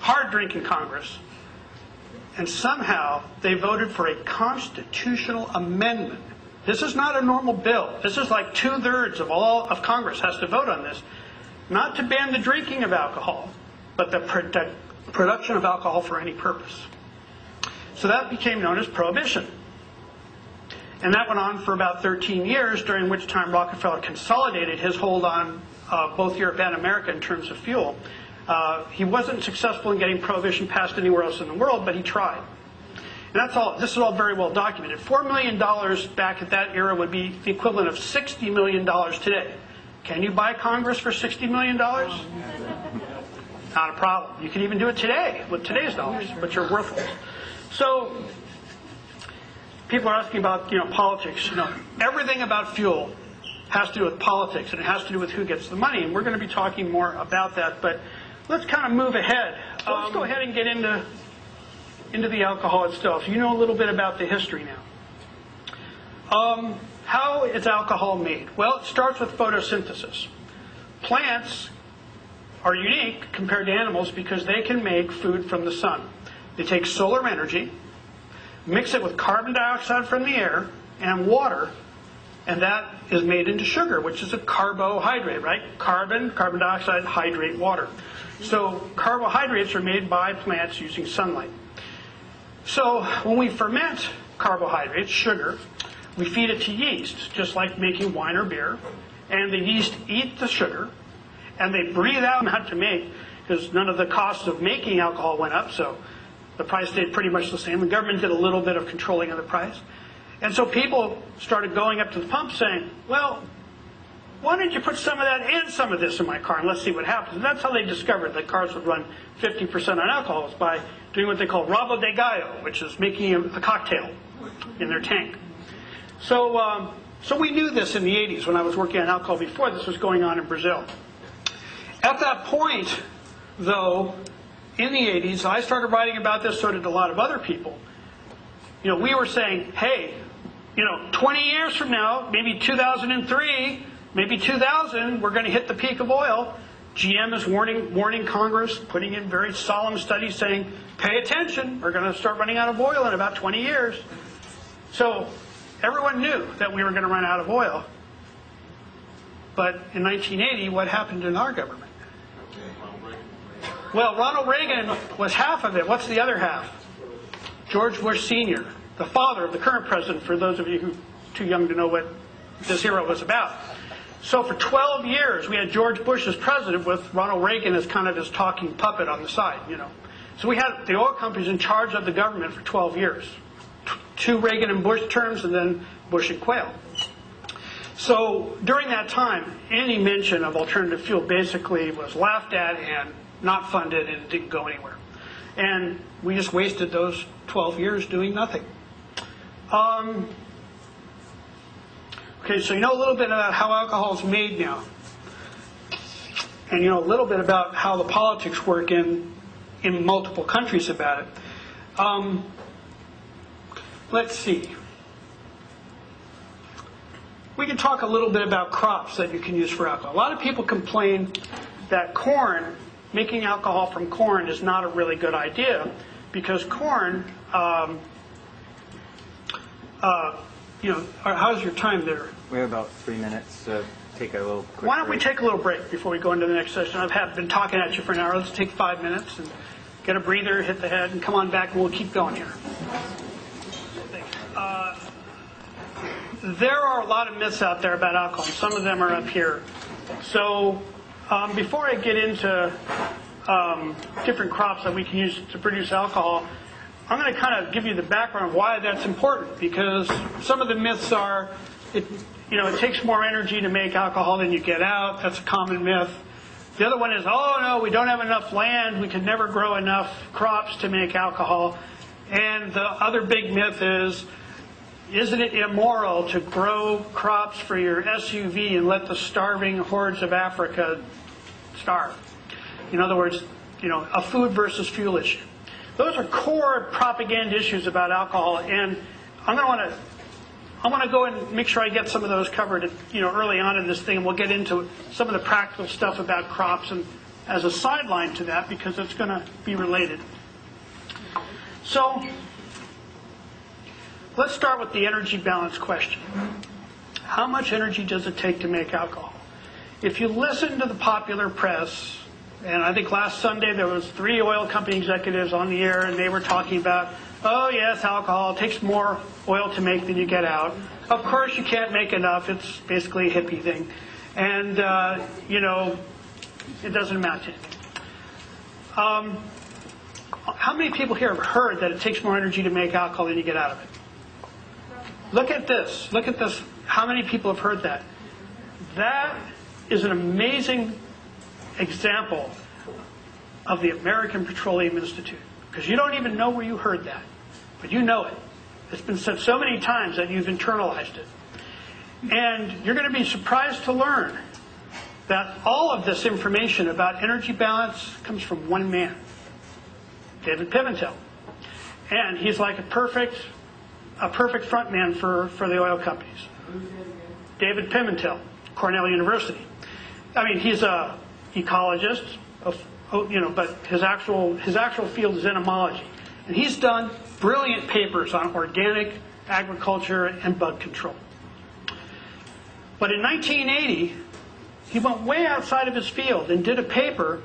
hard-drinking Congress, and somehow they voted for a constitutional amendment. This is not a normal bill. This is like 2/3 of all of Congress has to vote on this, not to ban the drinking of alcohol, but the production of alcohol for any purpose. So that became known as Prohibition. And that went on for about 13 years, during which time Rockefeller consolidated his hold on both Europe and America in terms of fuel. He wasn't successful in getting Prohibition passed anywhere else in the world, but he tried. And that's all. This is all very well documented. $4 million back at that era would be the equivalent of $60 million today. Can you buy Congress for $60 million? Not a problem. You can even do it today with today's dollars, but you're worthless. So people are asking about, politics. Everything about fuel has to do with politics, and it has to do with who gets the money. And we're going to be talking more about that. But let's kind of move ahead. Let's go ahead and get into the alcohol itself. You know a little bit about the history now. How is alcohol made? Well, it starts with photosynthesis. Plants are unique compared to animals because they can make food from the sun. They take solar energy, mix it with carbon dioxide from the air and water, and that is made into sugar, which is a carbohydrate, right? Carbon dioxide, hydrate, water. So carbohydrates are made by plants using sunlight. So when we ferment carbohydrates, sugar, we feed it to yeast, just like making wine or beer. And the yeast eat the sugar, and they breathe out not to make, because none of the costs of making alcohol went up, so the price stayed pretty much the same. The government did a little bit of controlling of the price. And so people started going up to the pump saying, well, why don't you put some of that and some of this in my car, and let's see what happens. And that's how they discovered that cars would run 50% on alcohol, is by doing what they call rabo de gallo, which is making a cocktail in their tank. So we knew this in the 80s when I was working on alcohol before this was going on in Brazil. At that point, though, in the 80s, I started writing about this, so did a lot of other people. We were saying, hey, 20 years from now, maybe 2003, maybe 2000, we're going to hit the peak of oil. GM is warning Congress, putting in very solemn studies saying, pay attention, we're going to start running out of oil in about 20 years. So everyone knew that we were going to run out of oil. But in 1980, what happened in our government? Well, Ronald Reagan was half of it. What's the other half? George Bush Sr., the father of the current president, for those of you who are too young to know what this era was about. So for 12 years, we had George Bush as president with Ronald Reagan as kind of his talking puppet on the side, So we had the oil companies in charge of the government for 12 years. 2 Reagan and Bush terms, and then Bush and Quayle. So during that time, any mention of alternative fuel basically was laughed at and not funded, and it didn't go anywhere. And we just wasted those 12 years doing nothing. Okay, so you know a little bit about how alcohol is made now. And you know a little bit about how the politics work in multiple countries about it. Let's see. We can talk a little bit about crops that you can use for alcohol. A lot of people complain that corn, making alcohol from corn, is not a really good idea because corn, how's your time there? We have about 3 minutes, so take a little quick Why don't we break. take a little break before we go into the next session? I've been talking at you for an hour. Let's take 5 minutes and get a breather, hit the head, and come on back, and we'll keep going here. There are a lot of myths out there about alcohol. Some of them are up here. So before I get into different crops that we can use to produce alcohol, I'm going to kind of give you the background of why that's important, because some of the myths are, it takes more energy to make alcohol than you get out. That's a common myth. The other one is, oh no, we don't have enough land. We could never grow enough crops to make alcohol. And the other big myth is, isn't it immoral to grow crops for your SUV and let the starving hordes of Africa starve? In other words, a food versus fuel issue. Those are core propaganda issues about alcohol, and I want to go and make sure I get some of those covered, early on in this thing, and we'll get into some of the practical stuff about crops and as a sideline to that because it's going to be related. So let's start with the energy balance question. How much energy does it take to make alcohol? If you listen to the popular press, and I think last Sunday there was 3 oil company executives on the air, and they were talking about, oh yes, alcohol takes more oil to make than you get out. Of course you can't make enough. It's basically a hippie thing. And, it doesn't amount to anything. How many people here have heard that it takes more energy to make alcohol than you get out of it? Look at this. Look at this. How many people have heard that? That is an amazing example of the American Petroleum Institute. Because you don't even know where you heard that. But you know it. It's been said so many times that you've internalized it. And you're going to be surprised to learn that all of this information about energy balance comes from one man, David Pimentel. And he's like a perfect front man for the oil companies. David Pimentel, Cornell University. I mean, he's a ecologist, but his actual field is entomology. And he's done brilliant papers on organic agriculture and bug control. But in 1980, he went way outside of his field and did a paper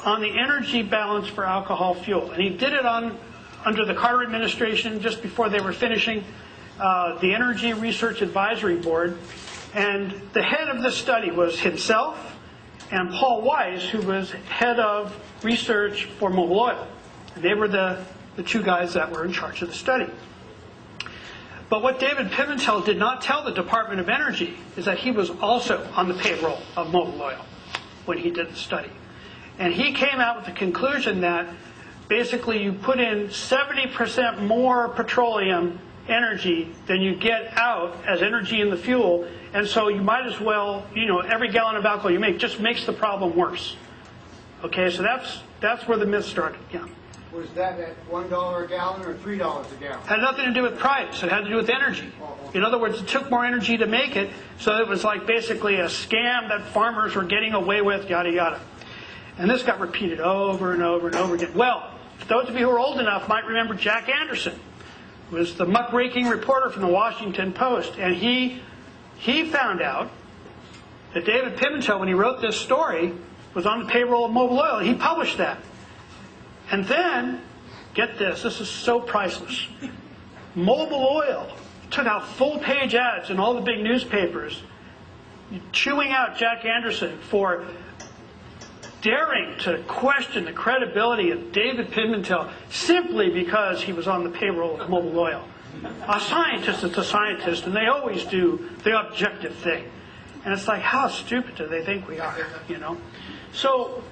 on the energy balance for alcohol fuel. And he did it under the Carter administration just before they were finishing the Energy Research Advisory Board. And the head of this study was himself and Paul Weiss, who was head of research for Mobil Oil. And they were the 2 guys that were in charge of the study. But what David Pimentel did not tell the Department of Energy is that he was also on the payroll of Mobil Oil when he did the study. And he came out with the conclusion that basically you put in 70% more petroleum energy than you get out as energy in the fuel, and so you might as well, every gallon of alcohol you make just makes the problem worse. Okay, so that's where the myth started. Yeah. Was that at $1 a gallon or $3 a gallon? Had nothing to do with price. It had to do with energy. In other words, it took more energy to make it, so it was like basically a scam that farmers were getting away with, yada, yada. And this got repeated over and over and over again. Well, those of you who are old enough might remember Jack Anderson, who was the muckraking reporter from the Washington Post. And he found out that David Pimentel, when he wrote this story, was on the payroll of Mobil Oil. He published that. And then, get this is so priceless. Mobil Oil took out full-page ads in all the big newspapers, chewing out Jack Anderson for daring to question the credibility of David Pimentel simply because he was on the payroll of Mobil Oil. A scientist is a scientist, and they always do the objective thing. And it's like, how stupid do they think we are, So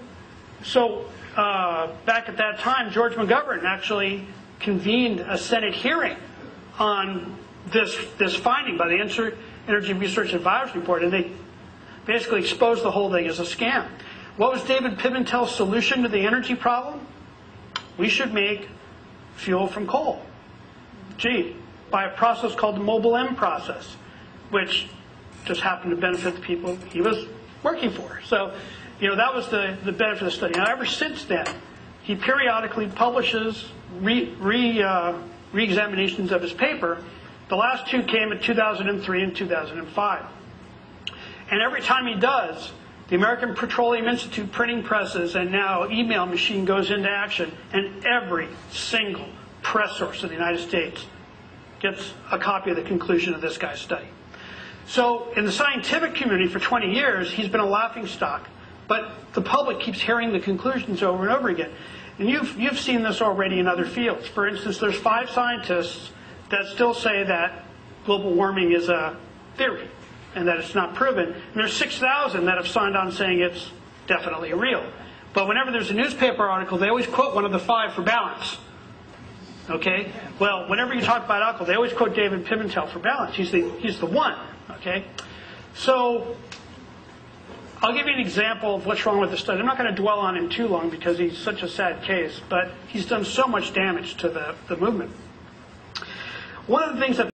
back at that time, George McGovern actually convened a Senate hearing on this finding by the Energy Research Advisory Board, and they basically exposed the whole thing as a scam. What was David Pimentel's solution to the energy problem? We should make fuel from coal. By a process called the Mobil M process, which just happened to benefit the people he was working for. So, that was the benefit of the study. Now, ever since then, he periodically publishes re-examinations of his paper. The last 2 came in 2003 and 2005. And every time he does, the American Petroleum Institute printing presses and now email machine goes into action, and every single press source in the United States gets a copy of the conclusion of this guy's study. So in the scientific community for 20 years, he's been a laughingstock. But the public keeps hearing the conclusions over and over again. And you've seen this already in other fields. For instance, there's 5 scientists that still say that global warming is a theory and that it's not proven. And there's 6,000 that have signed on saying it's definitely real. But whenever there's a newspaper article, they always quote one of the 5 for balance. Okay? Well, whenever you talk about alcohol, they always quote David Pimentel for balance. He's the one. Okay? So I'll give you an example of what's wrong with the study. I'm not going to dwell on him too long because he's such a sad case, but he's done so much damage to the movement. One of the things that